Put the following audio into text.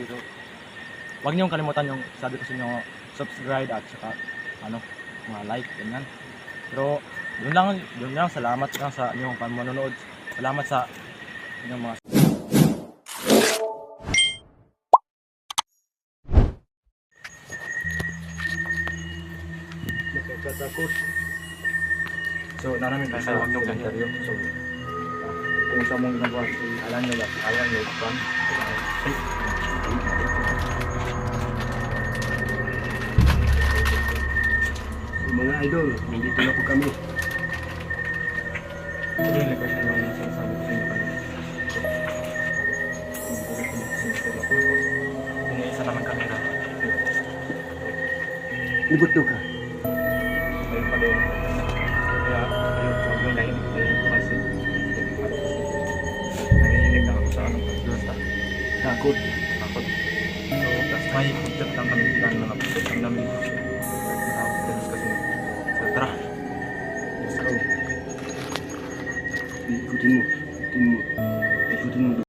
Pero huwag niyong kalimutan yung sabi ko sa inyo, subscribe at saka mga like, ganyan. Pero yun lang, salamat lang sa inyong panonood. Salamat sa inyong mga Nakakatakot. so namin Kaya huwag niyong interview. So kung sa mong ginagawa, alam nyo, kwan. Mga idol, nandito na po kami. Ito yung question yung sinasabi ko sa inyo kanina. Yung isa naman camera. Libuto ka. Ayun pa doon. Kaya ayun, huwag yung nahinig kasi nangihinig lang ako sa basta Takot. takot. So, tas may concept lang kami ilan mga concept lang namin. Kasi so, tara. Let's go. Ikutin mo. Ikutin mo. Ikutin mo.